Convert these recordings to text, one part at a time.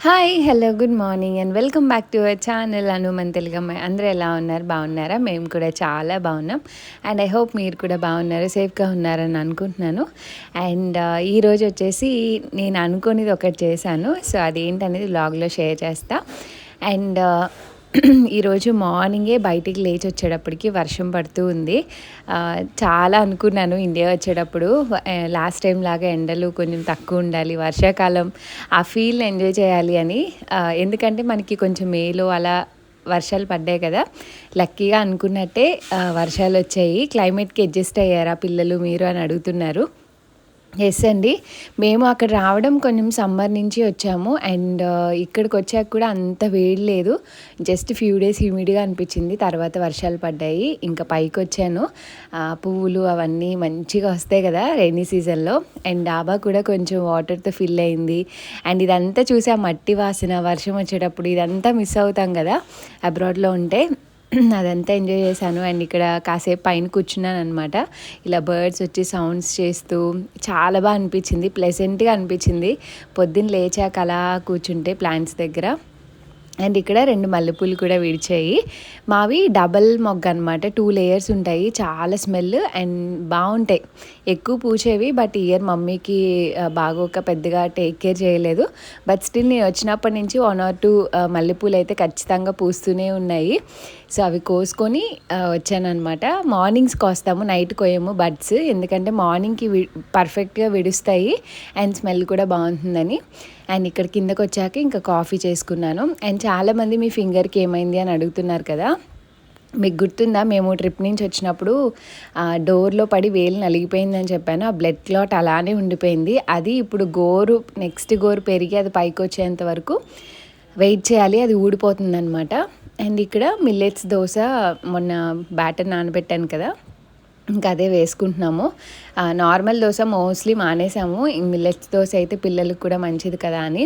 Hi! Hello! Good morning and welcome back to our channel అను మన తెలుగమ్మాయి. అందరూ ఎలా ఉన్నారు? బాగున్నారా? మేము కూడా చాలా బాగున్నాం. అండ్ ఐ హోప్ మీరు కూడా బాగున్నారు, సేఫ్‌గా ఉన్నారని అనుకుంటున్నాను. అండ్ ఈరోజు వచ్చేసి నేను అనుకోనిది ఒకటి చేశాను. సో, అదేంటనేది వ్లాగ్‌లో షేర్ చేస్తా. అండ్ ఈరోజు మార్నింగే బయటికి లేచి వచ్చేటప్పటికి వర్షం పడుతూ ఉంది. చాలా అనుకున్నాను ఇండియా వచ్చేటప్పుడు లాస్ట్ టైం లాగా ఎండలు కొంచెం తక్కువ ఉండాలి, వర్షాకాలం ఆ ఫీల్ని ఎంజాయ్ చేయాలి అని. ఎందుకంటే మనకి కొంచెం మేలో అలా వర్షాలు పడ్డాయి కదా, లక్కీగా అనుకున్నట్టే వర్షాలు వచ్చాయి. క్లైమేట్కి అడ్జస్ట్ అయ్యారా పిల్లలు మీరు అని అడుగుతున్నారు. ఎస్ అండి. మేము అక్కడ రావడం కొంచెం సమ్మర్ నుంచి వచ్చాము. అండ్ ఇక్కడికి వచ్చాక కూడా అంత వేడి లేదు, జస్ట్ ఫ్యూ డేస్ హ్యూమిడ్గా అనిపించింది. తర్వాత వర్షాలు పడ్డాయి, ఇంకా పైకి వచ్చాను. పువ్వులు అవన్నీ మంచిగా వస్తాయి కదా రైనీ సీజన్లో. అండ్ డాబా కూడా కొంచెం వాటర్తో ఫిల్ అయింది. అండ్ ఇదంతా చూసి ఆ మట్టి వాసన వర్షం వచ్చేటప్పుడు ఇదంతా మిస్ అవుతాం కదా అబ్రాడ్లో ఉంటే. అదంతా ఎంజాయ్ చేశాను. అండ్ ఇక్కడ కాసేపు పైన కూర్చున్నాను అనమాట. ఇలా బర్డ్స్ వచ్చి సౌండ్స్ చేస్తూ చాలా బాగా అనిపించింది, ప్లెజెంట్గా అనిపించింది పొద్దున్న లేచాక అలా కూర్చుంటే ప్లాంట్స్ దగ్గర. అండ్ ఇక్కడ 2 మల్లెపూలు కూడా విడిచాయి. మావి డబల్ మొగ్గ అనమాట, 2 లేయర్స్ ఉంటాయి. చాలా స్మెల్ అండ్ బాగుంటాయి, ఎక్కువ పూచేవి. బట్ ఇయర్ మమ్మీకి బాగోక పెద్దగా టేక్ కేర్ చేయలేదు. బట్ స్టిల్ నేను వచ్చినప్పటి నుంచి 1 or 2 మల్లెపూలు అయితే ఖచ్చితంగా పూస్తూనే ఉన్నాయి. సో అవి కోసుకొని వచ్చానమాట. మార్నింగ్స్ కోస్తాము, నైట్ కోయము బడ్స్, ఎందుకంటే మార్నింగ్కి పర్ఫెక్ట్గా విడుస్తాయి అండ్ స్మెల్ కూడా బాగుంటుందని. అండ్ ఇక్కడ కిందకు వచ్చాక ఇంకా కాఫీ చేసుకున్నాను. అండ్ చాలామంది మీ ఫింగర్కి ఏమైంది అని అడుగుతున్నారు కదా. మీకు గుర్తుందా, మేము ట్రిప్ నుంచి వచ్చినప్పుడు డోర్లో పడి వేలు నలిగిపోయిందని చెప్పాను. ఆ బ్లడ్ క్లాట్ అలానే ఉండిపోయింది. అది ఇప్పుడు నెక్స్ట్ గోరు పెరిగి అది పైకి వచ్చేంత వరకు వెయిట్ చేయాలి, అది ఊడిపోతుందనమాట. అండ్ ఇక్కడ మిల్లెట్స్ దోశ మొన్న బ్యాటర్ నానబెట్టాను కదా, ఇంకా అదే వేసుకుంటున్నాము. నార్మల్ దోశ మోస్ట్లీ మానేసాము, మిల్లెట్స్ దోశ అయితే పిల్లలకు కూడా మంచిది కదా అని.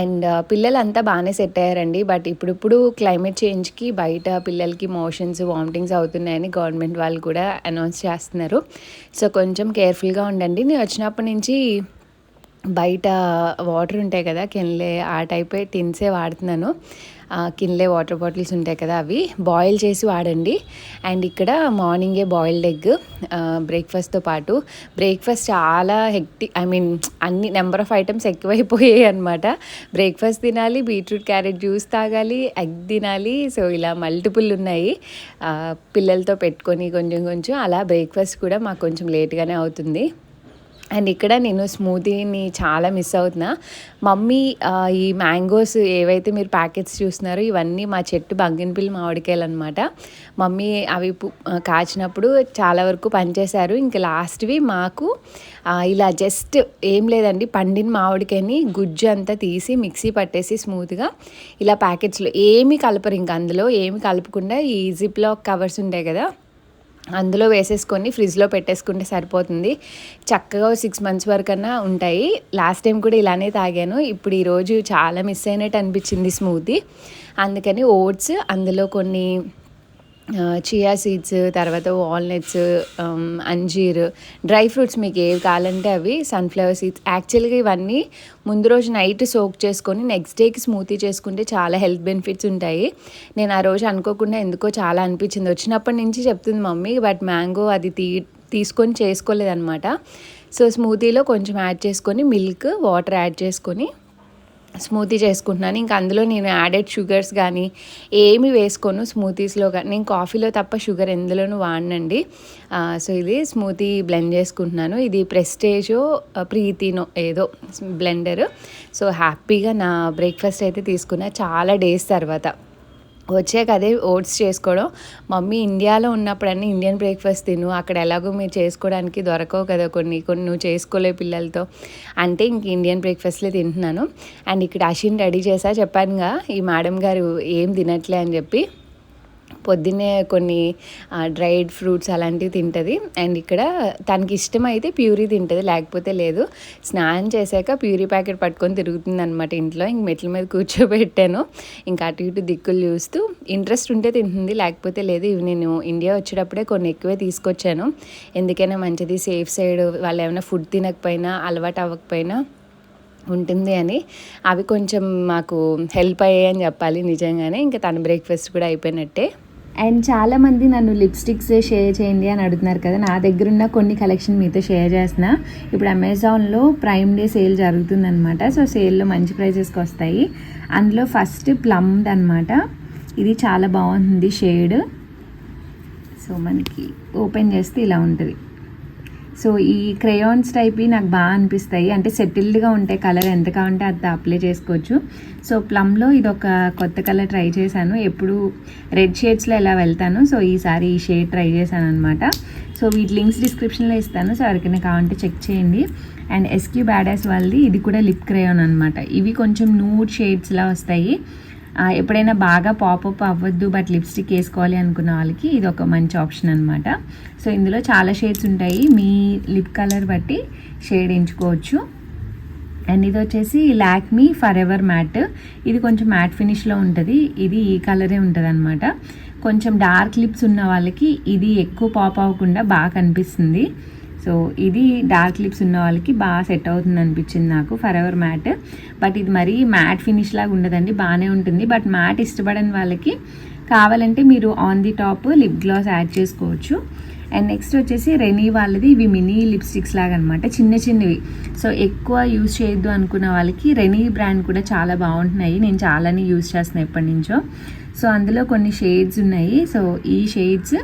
అండ్ పిల్లలంతా బాగానే సెట్ అయ్యారండి. బట్ ఇప్పుడు క్లైమేట్ చేంజ్కి బయట పిల్లలకి మోషన్స్ వామిటింగ్స్ అవుతున్నాయని గవర్నమెంట్ వాళ్ళు కూడా అనౌన్స్ చేస్తున్నారు. సో కొంచెం కేర్ఫుల్గా ఉండండి. నేను వచ్చినప్పటి నుంచి బయట వాటర్ ఉంటాయి కదా కెన్లే, ఆ టైపే టిన్సే వాడుతున్నాను. కిన్లే వాటర్ బాటిల్స్ ఉంటాయి కదా, అవి బాయిల్ చేసి వాడండి. అండ్ ఇక్కడ మార్నింగే బాయిల్డ్ ఎగ్ బ్రేక్ఫాస్ట్తో పాటు. బ్రేక్ఫాస్ట్ చాలా అన్ని నెంబర్ ఆఫ్ ఐటమ్స్ ఎక్కువైపోయాయి అనమాట. బ్రేక్ఫాస్ట్ తినాలి, బీట్రూట్ క్యారెట్ జ్యూస్ తాగాలి, ఎగ్ తినాలి. సో ఇలా మల్టిపుల్ ఉన్నాయి. పిల్లలతో పెట్టుకొని కొంచెం అలా బ్రేక్ఫాస్ట్ కూడా మాకు కొంచెం లేట్గానే అవుతుంది. అండ్ ఇక్కడ నేను స్మూతీని చాలా మిస్ అవుతున్నా. మమ్మీ ఈ మ్యాంగోస్ ఏవైతే మీరు ప్యాకెట్స్ చూస్తున్నారో ఇవన్నీ మా చెట్టు బంగినపల్లి మామిడికాయలు అనమాట. మమ్మీ అవి కాచినప్పుడు చాలా వరకు పనిచేశారు. ఇంకా లాస్ట్వి మాకు ఇలా జస్ట్ ఏం లేదండి, పండిన మామిడికాయని గుజ్జు అంతా తీసి మిక్సీ పట్టేసి స్మూత్గా ఇలా ప్యాకెట్స్లో ఏమీ కలపరు. ఇంకా అందులో ఏమి కలపకుండా ఈ జిప్లాక్ కవర్స్ ఉంటాయి కదా, అందులో వేసేసుకొని ఫ్రిడ్జ్లో పెట్టేసుకుంటే సరిపోతుంది. చక్కగా 6 months వరకన్నా ఉంటాయి. లాస్ట్ టైం కూడా ఇలానే తాగాను. ఇప్పుడు ఈరోజు చాలా మిస్ అయినట్టు అనిపించింది స్మూతీ. అందుకని ఓట్స్, అందులో కొన్ని చియా సీడ్స్, తర్వాత వాల్నట్స్, అంజీర్, డ్రై ఫ్రూట్స్ మీకు ఏవి కావాలంటే అవి, సన్ఫ్లవర్ సీడ్స్. యాక్చువల్గా ఇవన్నీ ముందు రోజు నైట్ సోక్ చేసుకొని నెక్స్ట్ డేకి స్మూతీ చేసుకుంటే చాలా హెల్త్ బెనిఫిట్స్ ఉంటాయి. నేను ఆ రోజు అనుకోకుండా ఎందుకో చాలా అనిపించింది. వచ్చినప్పటి నుంచి చెప్తుంది మమ్మీ, బట్ మ్యాంగో అది తీసుకొని చేసుకోలేదన్నమాట. సో స్మూతీలో కొంచెం యాడ్ చేసుకొని మిల్క్ వాటర్ యాడ్ చేసుకొని స్మూతీ చేసుకుంటున్నాను. ఇంకా అందులో నేను యాడెడ్ షుగర్స్ కానీ ఏమి వేసుకోను స్మూతీస్లో. కానీ నేను కాఫీలో తప్ప షుగర్ ఎందులోనూ వాడనండి. సో ఇది స్మూతీ బ్లెండ్ చేసుకుంటున్నాను. ఇది ప్రెస్టేజో ప్రీతినో ఏదో బ్లెండర్. సో హ్యాపీగా నా బ్రేక్ఫాస్ట్ అయితే తీసుకున్నా చాలా డేస్ తర్వాత. వచ్చాక అదే ఓట్స్ చేసుకోవడం. మమ్మీ ఇండియాలో ఉన్నప్పుడన్నీ ఇండియన్ బ్రేక్ఫాస్ట్ తిను, అక్కడ ఎలాగో మీరు చేసుకోవడానికి దొరకవు కదా కొన్ని నువ్వు చేసుకోలే పిల్లలతో అంటే ఇంక ఇండియన్ బ్రేక్ఫాస్ట్లే తింటున్నాను. అండ్ ఇక్కడ అషిన్ రెడీ చేసా, చెప్పానుగా ఈ మేడం గారు ఏం తినట్లే అని చెప్పి. పొద్దున్నే కొన్ని డ్రైడ్ ఫ్రూట్స్ అలాంటివి తింటుంది. అండ్ ఇక్కడ తనకి ఇష్టమైతే ప్యూరీ తింటుంది, లేకపోతే లేదు. స్నానం చేశాక ప్యూరీ ప్యాకెట్ పట్టుకొని తిరుగుతుంది అనమాట ఇంట్లో. ఇంక మెట్ల మీద కూర్చోబెట్టాను, ఇంకా అటు ఇటు దిక్కులు చూస్తూ. ఇంట్రెస్ట్ ఉంటే తింటుంది, లేకపోతే లేదు. ఇవి నేను ఇండియా వచ్చేటప్పుడే కొన్ని ఎక్కువే తీసుకొచ్చాను, ఎందుకైనా మంచిది, సేఫ్ సైడ్. వాళ్ళు ఏమైనా ఫుడ్ తినకపోయినా అలవాటు అవ్వకపోయినా ఉంటుంది అని. అవి కొంచెం మాకు హెల్ప్ అయ్యాయి అని చెప్పాలి నిజంగానే. ఇంకా తన బ్రేక్ఫాస్ట్ కూడా అయిపోయినట్టే. అండ్ చాలామంది నన్ను లిప్స్టిక్స్ షేర్ చేయండి అని అడుగుతున్నారు కదా. నా దగ్గర ఉన్న కొన్ని కలెక్షన్ మీతో షేర్ చేస్తున్నా. ఇప్పుడు అమెజాన్లో ప్రైమ్ డే సేల్ జరుగుతుందనమాట. సో సేల్లో మంచి ప్రైజెస్కి వస్తాయి. అందులో ఫస్ట్ ప్లమ్డ్ అనమాట. ఇది చాలా బాగుంది షేడ్. సో మనకి ఓపెన్ చేస్తే ఇలా ఉంటుంది. సో ఈ క్రేయాన్స్ టైప్వి నాకు బాగా అనిపిస్తాయి. అంటే సెటిల్డ్గా ఉంటాయి, కలర్ ఎంత కావాలంటే అంత అప్లై చేసుకోవచ్చు. సో ప్లమ్లో ఇది ఒక కొత్త కలర్ ట్రై చేశాను. ఎప్పుడు రెడ్ షేడ్స్లో ఎలా వెళ్తాను. సో ఈసారి ఈ షేడ్ ట్రై చేశాను అనమాట. సో వీటి లింక్స్ డిస్క్రిప్షన్లో ఇస్తాను. సో ఎవరికైనా కావాలంటే చెక్ చేయండి. అండ్ ఎస్క్యూ బ్యాడాస్ వాళ్ళది ఇది కూడా లిప్ క్రేయాన్ అనమాట. ఇవి కొంచెం నూడ్ షేడ్స్లా వస్తాయి. ఎప్పుడైనా బాగా పాపప్ అవ్వద్దు బట్ లిప్స్టిక్ వేసుకోవాలి అనుకున్న వాళ్ళకి ఇది ఒక మంచి ఆప్షన్ అనమాట. సో ఇందులో చాలా షేడ్స్ ఉంటాయి. మీ లిప్ కలర్ బట్టి షేడ్ ఎంచుకోవచ్చు. అండ్ ఇది వచ్చేసి లాక్మీ ఫర్ ఎవర్ మ్యాట్. ఇది కొంచెం మ్యాట్ ఫినిష్లో ఉంటుంది. ఇది ఈ కలరే ఉంటుంది అనమాట. కొంచెం డార్క్ లిప్స్ ఉన్న వాళ్ళకి ఇది ఎక్కువ పాప్ అవ్వకుండా బాగా కనిపిస్తుంది. సో ఇది డార్క్ లిప్స్ ఉన్న వాళ్ళకి బాగా సెట్ అవుతుంది అనిపించింది నాకు ఫర్ ఎవర్ మ్యాట్. బట్ ఇది మరీ మ్యాట్ ఫినిష్ లాగా ఉండదండి, బాగానే ఉంటుంది. బట్ మ్యాట్ ఇష్టపడని వాళ్ళకి కావాలంటే మీరు on the top lip gloss add చేసుకోవచ్చు. అండ్ నెక్స్ట్ వచ్చేసి రెనీ వాళ్ళది ఇవి మినీ లిప్స్టిక్స్ లాగా అనమాట, చిన్న చిన్నవి. సో ఎక్కువ యూజ్ చేయొద్దు అనుకున్న వాళ్ళకి రెనీ బ్రాండ్ కూడా చాలా బాగుంటున్నాయి. నేను చాలానే యూజ్ చేస్తున్నాను ఎప్పటి నుంచో. సో అందులో కొన్ని షేడ్స్ ఉన్నాయి. సో ఈ షేడ్స్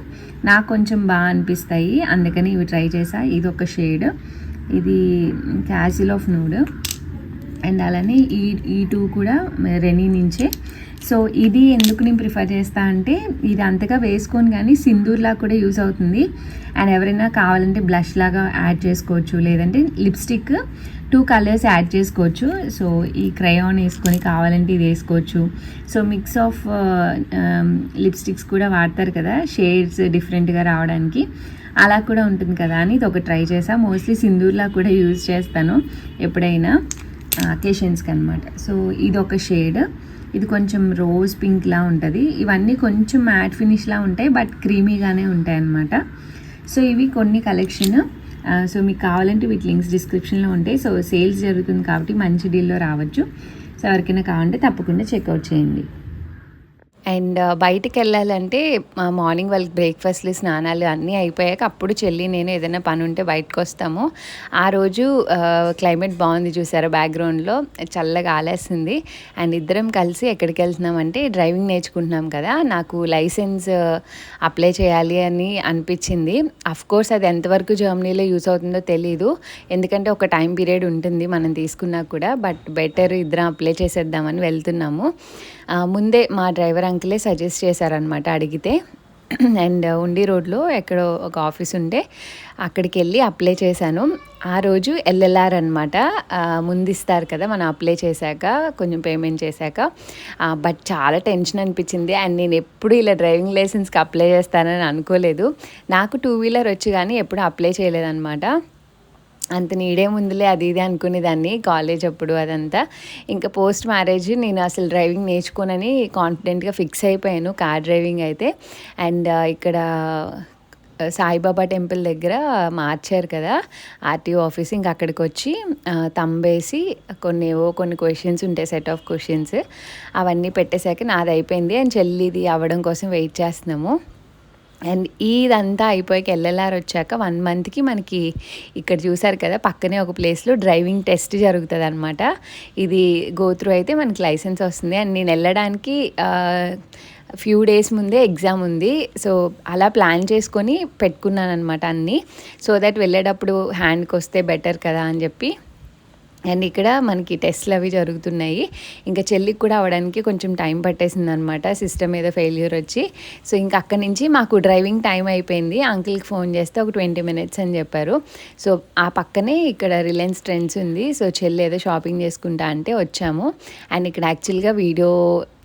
నాకు కొంచెం బాగా అనిపిస్తాయి, అందుకని ఇవి ట్రై చేసా. ఇది ఒక షేడ్, ఇది క్యాజిల్ ఆఫ్ నూడ్. అండ్ అలానే ఈ టూ కూడా రెనీ నుంచే. సో ఇది ఎందుకు నేను ప్రిఫర్ చేస్తా అంటే ఇది అంతగా వేసుకొని కానీ సింధూర్లా కూడా యూస్ అవుతుంది. అండ్ ఎవరైనా కావాలంటే బ్లష్ లాగా యాడ్ చేసుకోవచ్చు, లేదంటే లిప్స్టిక్ 2 కలర్స్ యాడ్ చేసుకోవచ్చు. సో ఈ క్రయాన్ వేసుకొని కావాలంటే ఇది వేసుకోవచ్చు. సో మిక్స్ ఆఫ్ లిప్స్టిక్స్ కూడా వాడతారు కదా షేడ్స్ డిఫరెంట్గా రావడానికి, అలా కూడా ఉంటుంది కదా అని ఇది ఒక ట్రై చేసా. మోస్ట్లీ సింధూర్లా కూడా యూజ్ చేస్తాను ఎప్పుడైనా అకేషన్స్కి అనమాట. సో ఇది ఒక షేడ్, ఇది కొంచెం రోజ్ పింక్లా ఉంటుంది. ఇవన్నీ కొంచెం మ్యాట్ ఫినిష్లా ఉంటాయి బట్ క్రీమీగానే ఉంటాయి అన్నమాట. సో ఇవి కొన్ని కలెక్షన్. సో మీకు కావాలంటే వీటి లింక్స్ డిస్క్రిప్షన్లో ఉంటాయి. సో సేల్స్ జరుగుతుంది కాబట్టి మంచి డీల్లో రావచ్చు. సో ఎవరికైనా కావాలంటే తప్పకుండా చెక్అవుట్ చేయండి. అండ్ బయటికి వెళ్ళాలంటే మార్నింగ్ వాళ్ళకి బ్రేక్ఫాస్ట్లు స్నానాలు అన్నీ అయిపోయాక అప్పుడు చెల్లి నేను ఏదైనా పని ఉంటే బయటకు వస్తాము. ఆ రోజు క్లైమేట్ బాగుంది చూసారా, బ్యాక్గ్రౌండ్లో చల్లగా ఆలేస్తుంది. అండ్ ఇద్దరం కలిసి ఎక్కడికి వెళ్తున్నామంటే డ్రైవింగ్ నేర్చుకుంటున్నాం కదా. నాకు లైసెన్స్ అప్లై చేయాలి అని అనిపించింది. కోర్స్ అది ఎంతవరకు జర్మనీలో యూస్ అవుతుందో తెలీదు, ఎందుకంటే ఒక టైం పీరియడ్ ఉంటుంది మనం తీసుకున్నా కూడా. బట్ బెటర్ ఇద్దరం అప్లై చేసేద్దామని వెళ్తున్నాము. ముందే మా డ్రైవర్ అంకులే సజెస్ట్ చేశారనమాట అడిగితే. అండ్ ఉండి రోడ్లో ఎక్కడో ఒక ఆఫీస్ ఉంటే అక్కడికి వెళ్ళి అప్లై చేశాను. ఆ రోజు ఎల్ఎల్ఆర్ అనమాట, ముందు ఇస్తారు కదా మనం అప్లై చేశాక కొంచెం పేమెంట్ చేశాక. బట్ చాలా టెన్షన్ అనిపించింది. అండ్ నేను ఎప్పుడు ఇలా డ్రైవింగ్ లైసెన్స్కి అప్లై చేస్తానని అనుకోలేదు. నాకు 2 వీలర్ వచ్చి కానీ ఎప్పుడు అప్లై చేయలేదన్నమాట. అంత నీడే ముందులే అది ఇది అనుకునేదాన్ని కాలేజ్ అప్పుడు. అదంతా ఇంకా పోస్ట్ మ్యారేజ్ నేను అసలు డ్రైవింగ్ నేర్చుకోనని కాన్ఫిడెంట్గా ఫిక్స్ అయిపోయాను, కార్ డ్రైవింగ్ అయితే. అండ్ ఇక్కడ సాయిబాబా టెంపుల్ దగ్గర మార్చారు కదా ఆర్టీఓ ఆఫీస్, ఇంకా అక్కడికి వచ్చి తంబేసి కొన్ని క్వశ్చన్స్ ఉంటాయి, సెట్ ఆఫ్ క్వశ్చన్స్ అవన్నీ పెట్టేశాక నాది అయిపోయింది. అండ్ చెల్లిది అవ్వడం కోసం వెయిట్ చేస్తున్నాము. అండ్ ఇదంతా అయిపోయాక ఎల్ఎల్ఆర్ వచ్చాక 1 మంత్కి మనకి ఇక్కడ చూసారు కదా పక్కనే ఒక ప్లేస్లో డ్రైవింగ్ టెస్ట్ జరుగుతుంది అనమాట. ఇది గోత్రూ అయితే మనకి లైసెన్స్ వస్తుంది. అండ్ నేను వెళ్ళడానికి ఫ్యూ డేస్ ముందే ఎగ్జామ్ ఉంది. సో అలా ప్లాన్ చేసుకొని పెట్టుకున్నాను అనమాట అన్నీ, సో దట్ వెళ్ళేటప్పుడు హ్యాండ్కి వస్తే బెటర్ కదా అని చెప్పి. అండ్ ఇక్కడ మనకి టెస్ట్లు అవి జరుగుతున్నాయి. ఇంకా చెల్లికి కూడా అవ్వడానికి కొంచెం టైం పట్టేసింది అనమాట, సిస్టమ్ ఏదో ఫెయిల్యూర్ వచ్చి. సో ఇంకా అక్కడి నుంచి మాకు డ్రైవింగ్ టైం అయిపోయింది. అంకుల్కి ఫోన్ చేస్తే ఒక 20 minutes అని చెప్పారు. సో ఆ పక్కనే ఇక్కడ రిలయన్స్ ట్రెండ్స్ ఉంది. సో చెల్లి ఏదో షాపింగ్ చేసుకుంటా అంటే వచ్చాము. అండ్ ఇక్కడ యాక్చువల్గా వీడియో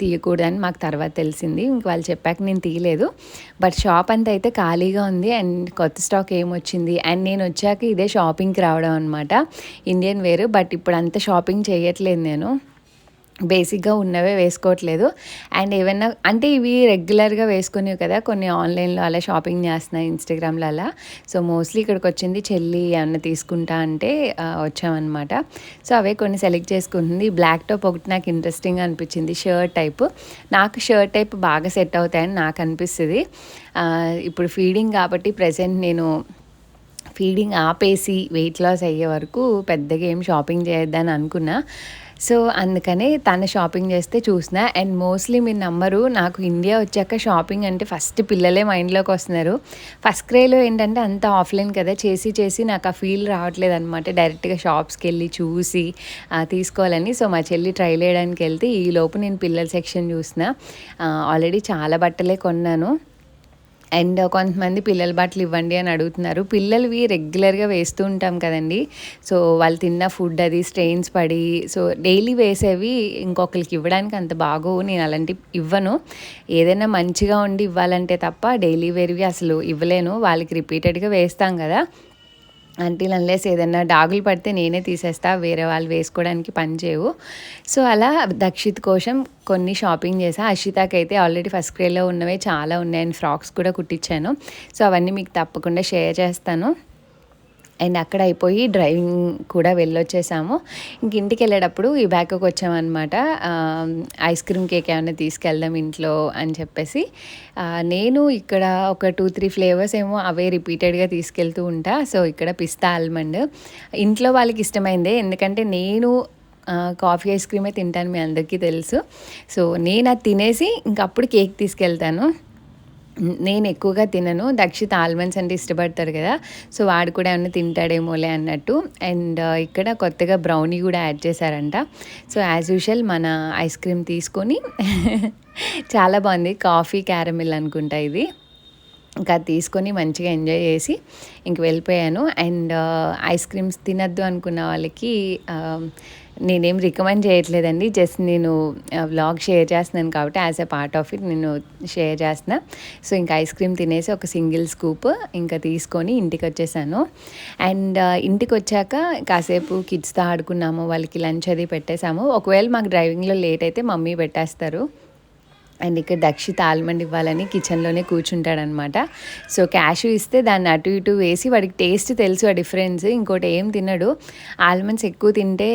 తీయకూడదని మాకు తర్వాత తెలిసింది, ఇంక వాళ్ళు చెప్పాక నేను తీయలేదు. బట్ షాప్ అంతా అయితే ఖాళీగా ఉంది. అండ్ కొత్త స్టాక్ ఏమొచ్చింది. అండ్ నేను వచ్చాక ఇదే షాపింగ్కి రావడం అనమాట, ఇండియన్ వేర్. బట్ ఇప్పుడు అంత షాపింగ్ చేయట్లేదు నేను, బేసిక్గా ఉన్నవే వేసుకోవట్లేదు. అండ్ ఏవైనా అంటే ఇవి రెగ్యులర్గా వేసుకునేవి కదా, కొన్ని ఆన్లైన్లో అలా షాపింగ్ చేస్తున్నాయి ఇన్స్టాగ్రామ్లో అలా. సో మోస్ట్లీ ఇక్కడికి వచ్చింది చెల్లి ఏమన్నా తీసుకుంటా అంటే వచ్చామన్నమాట. సో అవే కొన్ని సెలెక్ట్ చేసుకుంటుంది. బ్లాక్ టాప్ ఒకటి నాకు ఇంట్రెస్టింగ్గా అనిపించింది, షర్ట్ టైప్. నాకు షర్ట్ టైప్ బాగా సెట్ అవుతాయని నాకు అనిపిస్తుంది. ఇప్పుడు ఫీడింగ్ కాబట్టి ప్రజెంట్ నేను ఫీడింగ్ ఆపేసి వెయిట్ లాస్ అయ్యే వరకు పెద్దగా ఏం షాపింగ్ చేయొద్దని అనుకున్నా. సో అందుకనే తను షాపింగ్ చేస్తే చూసిన. అండ్ మోస్ట్లీ మీరు నమ్మరు, నాకు ఇండియా వచ్చాక షాపింగ్ అంటే ఫస్ట్ పిల్లలే మైండ్లోకి వస్తున్నారు. ఫస్ట్ క్రేలో ఏంటంటే అంత ఆఫ్లైన్ కదా, చేసి నాకు ఆ ఫీల్ రావట్లేదు అనమాట. డైరెక్ట్గా షాప్స్కి వెళ్ళి చూసి తీసుకోవాలని. సో మా చెల్లి ట్రై చేయడానికి వెళ్తే ఈలోపు నేను పిల్లల సెక్షన్ చూసిన. ఆల్రెడీ చాలా బట్టలే కొన్నాను. అండ్ కొంతమంది పిల్లల బట్టలు ఇవ్వండి అని అడుగుతున్నారు. పిల్లలవి రెగ్యులర్గా వేస్తూ ఉంటాం కదండి. సో వాళ్ళు తిన్న ఫుడ్ అది స్ట్రెయిన్స్ పడి, సో డైలీ వేసేవి ఇంకొకరికి ఇవ్వడానికి అంత బాగోవు. నేను అలాంటివి ఇవ్వను. ఏదైనా మంచిగా ఉండి ఇవ్వాలంటే తప్ప డైలీ వేర్వి అసలు ఇవ్వలేను. వాళ్ళకి రిపీటెడ్గా వేస్తాం కదా, అంటిల్ అన్లెస్ ఏదైనా డాగులు పడితే నేనే తీసేస్తా, వేరే వాళ్ళు వేసుకోవడానికి పని చేయవు. సో అలా దక్షిత్ కోసం కొన్ని షాపింగ్ చేసా. అషితాకి అయితే ఆల్రెడీ ఫస్ట్ గ్రేడ్లో ఉన్నవే చాలా ఉన్నాయని ఫ్రాక్స్ కూడా కుట్టించాను. సో అవన్నీ మీకు తప్పకుండా షేర్ చేస్తాను. అండ్ అక్కడ అయిపోయి డ్రైవింగ్ కూడా వెళ్ళొచ్చేసాము. ఇంక ఇంటికి వెళ్ళేటప్పుడు ఈ బ్యాగ్కి వచ్చామన్నమాట. ఐస్ క్రీమ్ కేక్ ఏమైనా తీసుకెళ్దాం ఇంట్లో అని చెప్పేసి నేను ఇక్కడ ఒక 2-3 ఫ్లేవర్స్ ఏమో అవే రిపీటెడ్గా తీసుకెళ్తూ ఉంటా. సో ఇక్కడ పిస్తా ఆల్మండ్ ఇంట్లో వాళ్ళకి ఇష్టమైందే, ఎందుకంటే నేను కాఫీ ఐస్ క్రీమే తింటాను, మీ అందరికీ తెలుసు. సో నేను అది తినేసి ఇంకప్పుడు కేక్ తీసుకెళ్తాను. నేను ఎక్కువగా తినను, దక్షిత్ ఆల్మండ్స్ అంటే ఇష్టపడతాడు కదా, సో వాడు కూడా ఏమన్నా తింటాడేమోలే అన్నట్టు. అండ్ ఇక్కడ కొత్తగా బ్రౌనీ కూడా యాడ్ చేశారంట. సో యాజ్ యూజువల్ మన ఐస్ క్రీమ్ తీసుకొని చాలా బాగుంది, కాఫీ క్యారమిల్ అనుకుంటా ఇది. ఇంకా తీసుకొని మంచిగా ఎంజాయ్ చేసి ఇంక వెళ్ళిపోయాను. అండ్ ఐస్ క్రీమ్స్ తినద్దు అనుకున్న వాళ్ళకి నేనేం రికమెండ్ చేయట్లేదండి, జస్ట్ నేను వ్లాగ్ షేర్ చేస్తున్నాను కాబట్టి as a part of it నేను షేర్ చేస్తున్నా. సో ఇంకా ఐస్ క్రీమ్ తినేసి ఒక సింగిల్ స్కూప్ ఇంకా తీసుకొని ఇంటికి వచ్చేసాను. అండ్ ఇంటికి వచ్చాక కాసేపు కిడ్స్తో ఆడుకున్నాము, వాళ్ళకి లంచ్ అది పెట్టేశాము. ఒకవేళ మాకు డ్రైవింగ్లో లేట్ అయితే మమ్మీ పెట్టేస్తారు. అండ్ ఇక్కడ దక్షిత్ ఆల్మండ్ ఇవ్వాలని కిచెన్లోనే కూర్చుంటాడనమాట. సో క్యాషు ఇస్తే దాన్ని అటు ఇటు వేసి వాడికి టేస్ట్ తెలుసు ఆ డిఫరెన్స్. ఇంకోటి ఏం తినడు, ఆల్మండ్స్ ఎక్కువ తింటే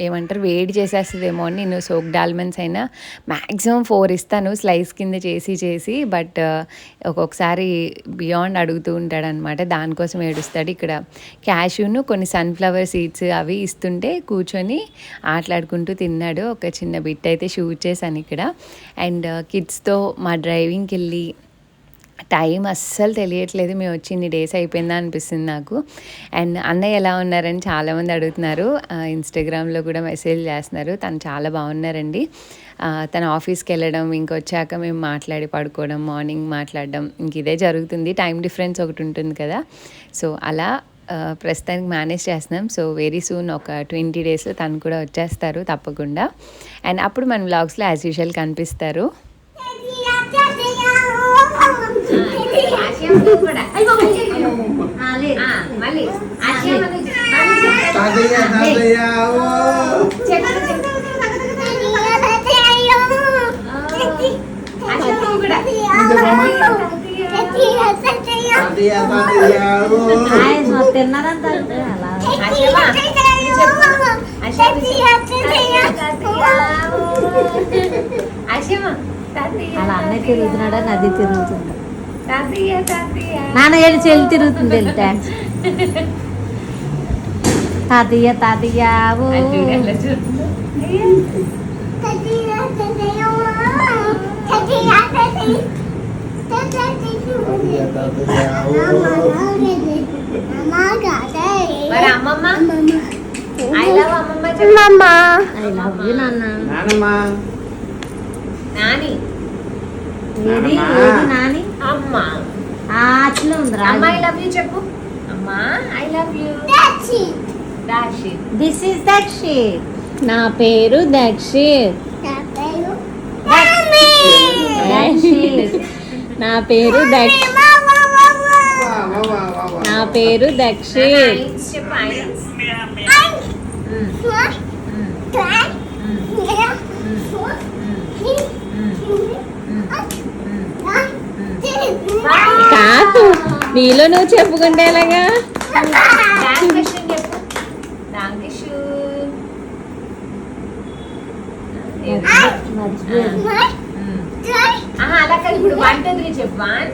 ఏమంటారు వేడి చేసేస్తుందేమో అని నేను సోక్డ్ ఆల్మండ్స్ అయినా మ్యాక్సిమం 4 ఇస్తాను స్లైస్ కింద చేసి. బట్ ఒక్కొక్కసారి బియాండ్ అడుగుతూ ఉంటాడనమాట, దానికోసం ఏడుస్తాడు. ఇక్కడ క్యాష్యూను కొన్ని సన్ఫ్లవర్ సీడ్స్ అవి ఇస్తుంటే కూర్చొని ఆటలాడుకుంటూ తిన్నాడు. ఒక చిన్న బిట్ అయితే షూట్ చేశాను ఇక్కడ. అండ్ కిడ్స్తో మా డ్రైవింగ్కి వెళ్ళి టైం అస్సలు తెలియట్లేదు, మేము వచ్చి ఇన్ని డేస్ అయిపోయిందా అనిపిస్తుంది నాకు. అండ్ అన్నయ్య ఎలా ఉన్నారని చాలామంది అడుగుతున్నారు, ఇన్స్టాగ్రామ్లో కూడా మెసేజ్ చేస్తున్నారు. తను చాలా బాగున్నారండి. తన ఆఫీస్కి వెళ్ళడం, ఇంకొచ్చాక మేము మాట్లాడి పడుకోవడం, మార్నింగ్ మాట్లాడడం, ఇంక ఇదే జరుగుతుంది. టైం డిఫరెన్స్ ఒకటి ఉంటుంది కదా, సో అలా ప్రస్తుతానికి మేనేజ్ చేస్తున్నాం. సో వెరీ సూన్ ఒక 20 డేస్లో తను కూడా వచ్చేస్తారు తప్పకుండా. అండ్ అప్పుడు మన వ్లాగ్స్లో యాజ్ యూజువల్ కనిపిస్తారు. అలా అన్నయ్య తిరుగుతున్నాడా, నది తిరుగుతుందా, నాన్న ఏడు చెల్లి తిరుగుతుంది డాన్స్. తాతయ్య తాతయ్య ఐ లవ్ యూ నాన్న. నాని ఏది నాని అమ్మ అట్లా ఉంది. అమ్మ ఐ లవ్ యూ చెప్పు. అమ్మ I love you. Dakshit this is Dakshit. నా పేరు దక్షిత్. నా పేరు దక్షిత్. నా పేరు దక్షిత్. చెప్పు. కాదు నీలో నువ్వు చెప్పుకుంటే ఎలాగా అలా కాదు ఇప్పుడు 1 2 3 చెప్పు 1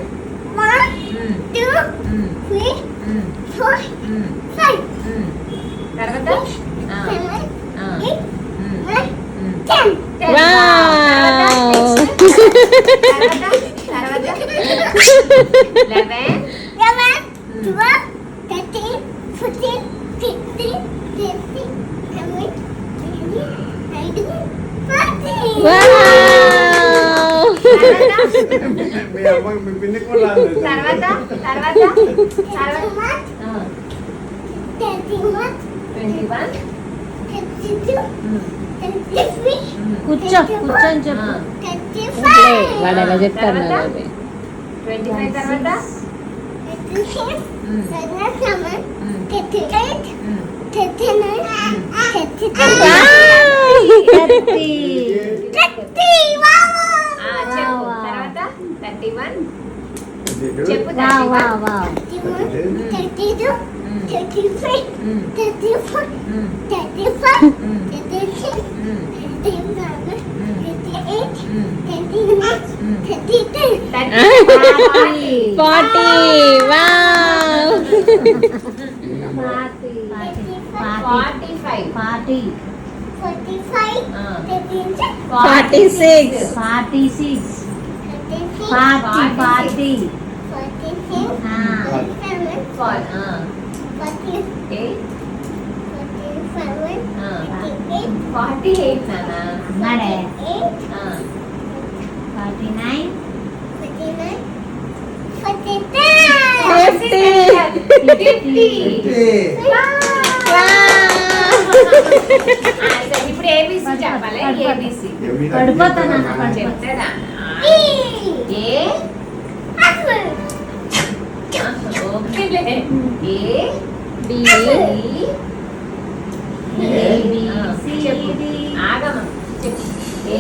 తర్వాత మీ అమ్మ మీ పిన్ని కూడా రాలేదు. కూర్చొని చెప్పు. వాడు ఎలా చెప్తారు నాది 25 తర్వాత 31 చెప్పు వావ్ వావ్ వావ్. 40 వావ్ 46 48 నానా అన్నాడే. 50 ఇప్పుడు ఏబిసి చెప్పాలి ఏబిసి పడిపోతాను చెప్తారా ఏ ఓకేలే ఏ బి చెప్పు ఆగమ చెప్పు ఏ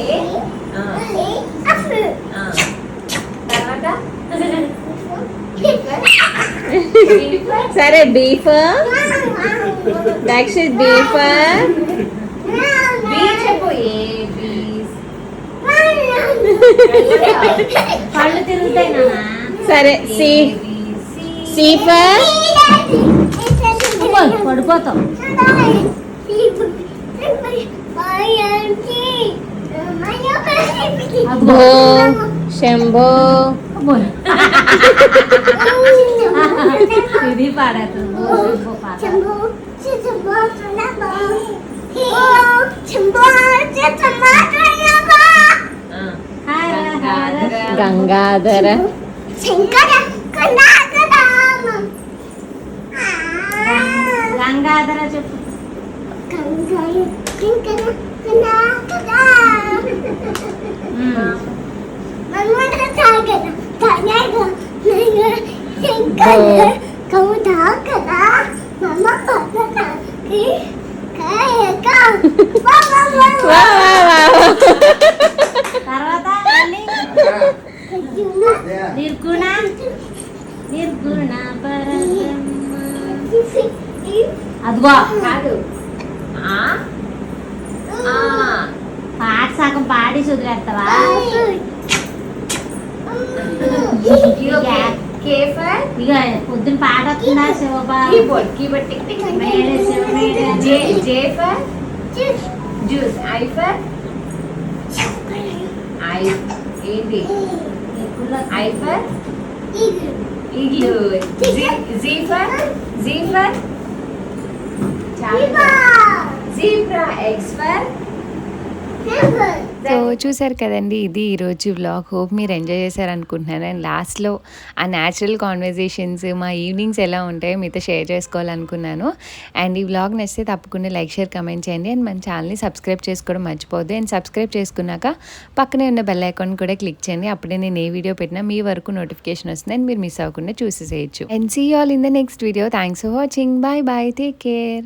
తర్వాత సరే బీఫ్ దక్షిత్ బీఫ్ బి చెప్పు ఏ బి కళ్ళు తిరుగుతాయి నాన్న. సరే సి ఫర్ పడిపోతాం. భో శంభో ఇది పాడేస్తుంది. గంగాధర గంగాధర చెప్పు. తర్వాత నిర్గుణ పరబ్రహ్మ. అదిగో కాదు పాట సగం పాడి వదిలేస్తావా? కే ఫర్ ఇక పొద్దున పాట వస్తుందా శివబా? కీబోర్డ్ కీబోర్డ్ టిక్ టిక్ మేడే శివమేడే. J for juice I for I ఏంటి I for igloo G for zebra X for so చూసారు కదండి, ఇది ఈరోజు వ్లాగ్. హోప్ మీరు ఎంజాయ్ చేశారనుకుంటున్నాను. అండ్ లాస్ట్లో ఆ న్యాచురల్ కాన్వర్జేషన్స్ మా ఈవినింగ్స్ ఎలా ఉంటాయో మీతో షేర్ చేసుకోవాలనుకున్నాను. అండ్ ఈ వ్లాగ్ నచ్చితే తప్పకుండా లైక్, షేర్, కమెంట్ చేయండి. అండ్ మన ఛానల్ని సబ్స్క్రైబ్ చేసుకోవడం మర్చిపోద్దు. అండ్ సబ్స్క్రైబ్ చేసుకున్నాక పక్కనే ఉన్న బెల్ ఐకాన్ కూడా క్లిక్ చేయండి. అప్పుడే నేను ఏ వీడియో పెట్టినా మీ వరకు నోటిఫికేషన్ వస్తుంది అండ్ మీరు మిస్ అవ్వకుండా చూసేసేయచ్చు. And see you all in the next video. Thanks for watching. Bye bye, take care.